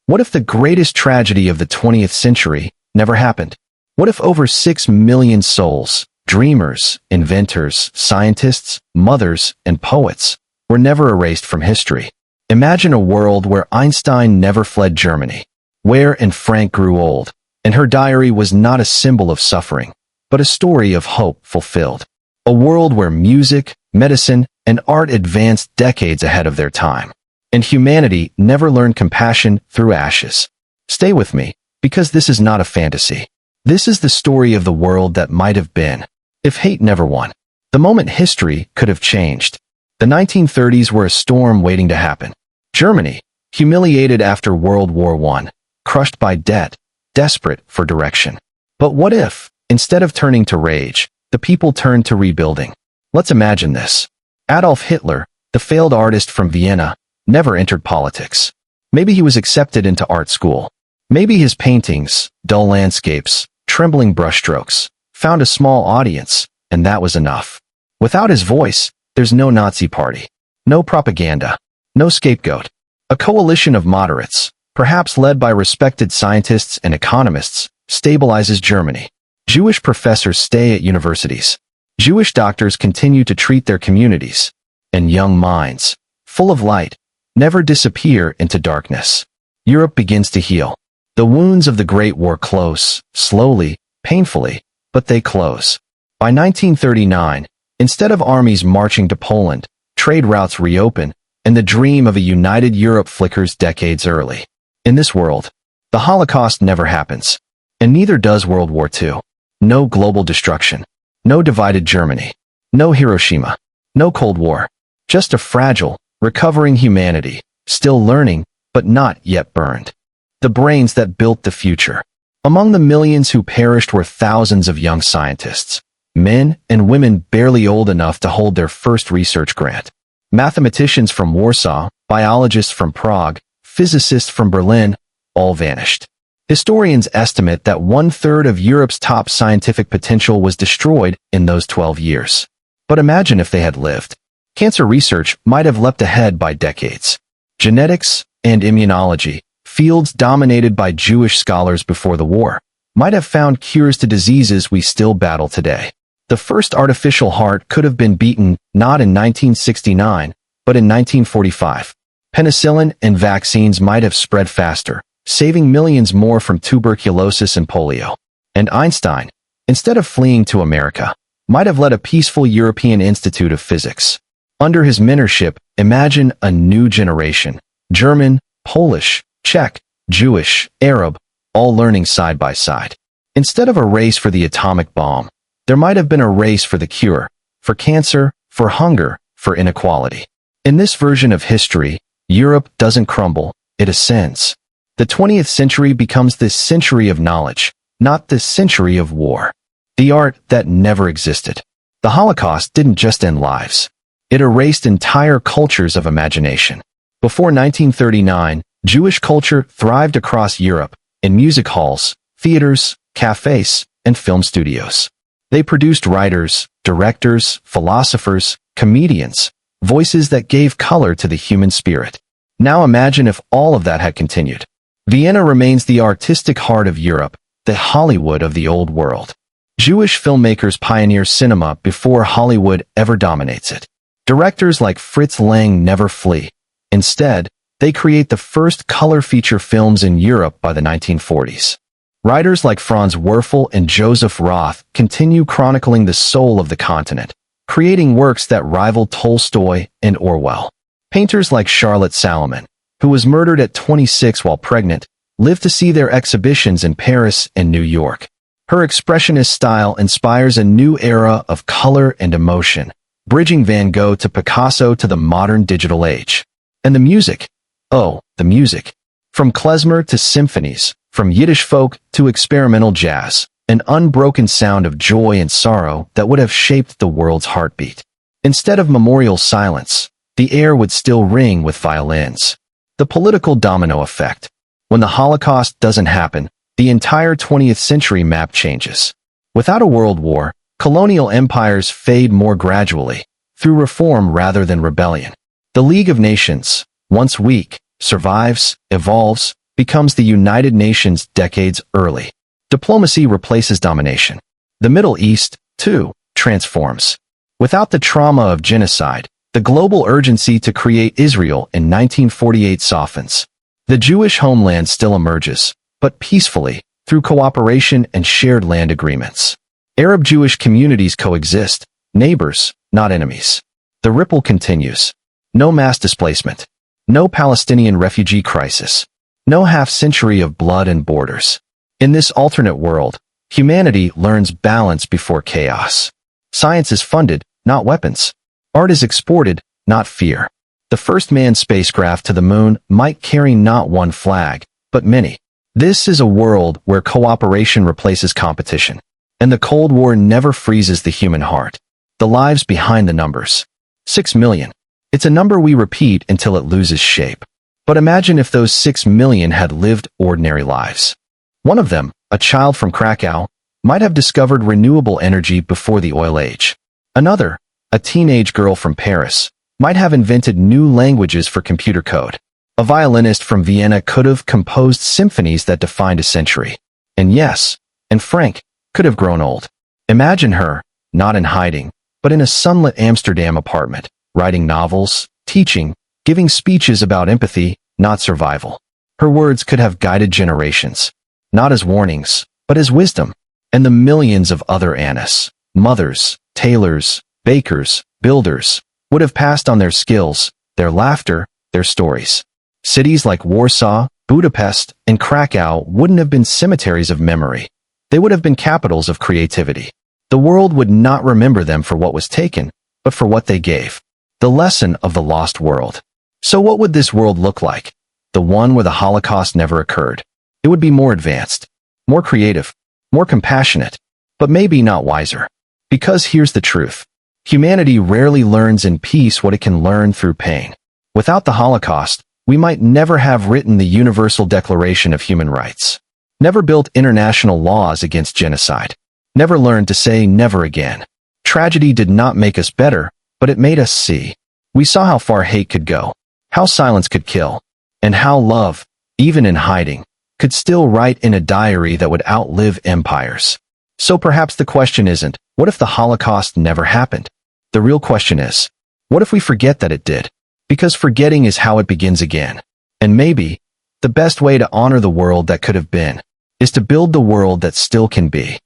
What if the greatest tragedy of the 20th century never happened? What if over 6 million souls, dreamers, inventors, scientists, mothers, and poets, were never erased from history? Imagine a world where Einstein never fled Germany, where Anne Frank grew old, and her diary was not a symbol of suffering, but a story of hope fulfilled. A world where music, medicine, and art advanced decades ahead of their time, and humanity never learned compassion through ashes. Stay with me, because this is not a fantasy. This is the story of the world that might have been, if hate never won. The moment history could have changed. The 1930s were a storm waiting to happen. Germany, humiliated after World War I, crushed by debt, desperate for direction. But what if, instead of turning to rage, the people turned to rebuilding? Let's imagine this. Adolf Hitler, the failed artist from Vienna, never entered politics. Maybe he was accepted into art school. Maybe his paintings, dull landscapes, trembling brushstrokes, found a small audience, and that was enough. Without his voice, there's no Nazi party, no propaganda, no scapegoat. A coalition of moderates, perhaps led by respected scientists and economists, stabilizes Germany. Jewish professors stay at universities. Jewish doctors continue to treat their communities. And young minds, full of light, never disappear into darkness. Europe begins to heal. The wounds of the Great War close, slowly, painfully, but they close. By 1939, instead of armies marching to Poland, trade routes reopen, and the dream of a united Europe flickers decades early. In this world, the Holocaust never happens, and neither does World War II. No global destruction, no divided Germany, no Hiroshima, no Cold War, just a fragile, recovering humanity, still learning, but not yet burned. The brains that built the future. Among the millions who perished were thousands of young scientists, men and women barely old enough to hold their first research grant. Mathematicians from Warsaw, biologists from Prague, physicists from Berlin, all vanished. Historians estimate that 1/3 of Europe's top scientific potential was destroyed in those 12 years. But imagine if they had lived. Cancer research might have leapt ahead by decades. Genetics and immunology, fields dominated by Jewish scholars before the war, might have found cures to diseases we still battle today. The first artificial heart could have been beaten not in 1969, but in 1945. Penicillin and vaccines might have spread faster, saving millions more from tuberculosis and polio. And Einstein, instead of fleeing to America, might have led a peaceful European Institute of Physics. Under his mentorship, imagine a new generation, German, Polish, Czech, Jewish, Arab, all learning side by side. Instead of a race for the atomic bomb, there might have been a race for the cure, for cancer, for hunger, for inequality. In this version of history, Europe doesn't crumble, it ascends. The 20th century becomes this century of knowledge, not this century of war. The art that never existed. The Holocaust didn't just end lives. It erased entire cultures of imagination. Before 1939, Jewish culture thrived across Europe, in music halls, theaters, cafes, and film studios. They produced writers, directors, philosophers, comedians, voices that gave color to the human spirit. Now imagine if all of that had continued. Vienna remains the artistic heart of Europe, the Hollywood of the old world. Jewish filmmakers pioneer cinema before Hollywood ever dominates it. Directors like Fritz Lang never flee. Instead, they create the first color feature films in Europe by the 1940s. Writers like Franz Werfel and Joseph Roth continue chronicling the soul of the continent, creating works that rival Tolstoy and Orwell. Painters like Charlotte Salomon, who was murdered at 26 while pregnant, lived to see their exhibitions in Paris and New York. Her expressionist style inspires a new era of color and emotion, bridging Van Gogh to Picasso to the modern digital age. And the music. Oh, the music. From klezmer to symphonies, from Yiddish folk to experimental jazz, an unbroken sound of joy and sorrow that would have shaped the world's heartbeat. Instead of memorial silence, the air would still ring with violins. The political domino effect. When the Holocaust doesn't happen, the entire 20th century map changes. Without a world war, colonial empires fade more gradually, through reform rather than rebellion. The League of Nations, once weak, survives, evolves, becomes the United Nations decades early. Diplomacy replaces domination. The Middle East, too, transforms. Without the trauma of genocide, the global urgency to create Israel in 1948 softens. The Jewish homeland still emerges, but peacefully, through cooperation and shared land agreements. Arab-Jewish communities coexist, neighbors, not enemies. The ripple continues. No mass displacement. No Palestinian refugee crisis. No half-century of blood and borders. In this alternate world, humanity learns balance before chaos. Science is funded, not weapons. Art is exported, not fear. The first manned spacecraft to the moon might carry not one flag, but many. This is a world where cooperation replaces competition. And the Cold War never freezes the human heart. The lives behind the numbers. 6 million. It's a number we repeat until it loses shape. But imagine if those 6 million had lived ordinary lives. One of them, a child from Krakow, might have discovered renewable energy before the oil age. Another, a teenage girl from Paris, might have invented new languages for computer code. A violinist from Vienna could have composed symphonies that defined a century. And yes, and Frank could have grown old. Imagine her, not in hiding, but in a sunlit Amsterdam apartment, writing novels, teaching, giving speeches about empathy, not survival. Her words could have guided generations, not as warnings, but as wisdom. And the millions of other Annas, mothers, tailors, bakers, builders, would have passed on their skills, their laughter, their stories. Cities like Warsaw, Budapest, and Krakow wouldn't have been cemeteries of memory. They would have been capitals of creativity. The world would not remember them for what was taken, but for what they gave. The lesson of the lost world. So what would this world look like? The one where the Holocaust never occurred. It would be more advanced, more creative, more compassionate, but maybe not wiser. Because here's the truth. Humanity rarely learns in peace what it can learn through pain. Without the Holocaust, we might never have written the Universal Declaration of Human Rights. Never built international laws against genocide. Never learned to say never again. Tragedy did not make us better, but it made us see. We saw how far hate could go, how silence could kill, and how love, even in hiding, could still write in a diary that would outlive empires. So perhaps the question isn't, what if the Holocaust never happened? The real question is, what if we forget that it did? Because forgetting is how it begins again. And maybe, the best way to honor the world that could have been, is to build the world that still can be.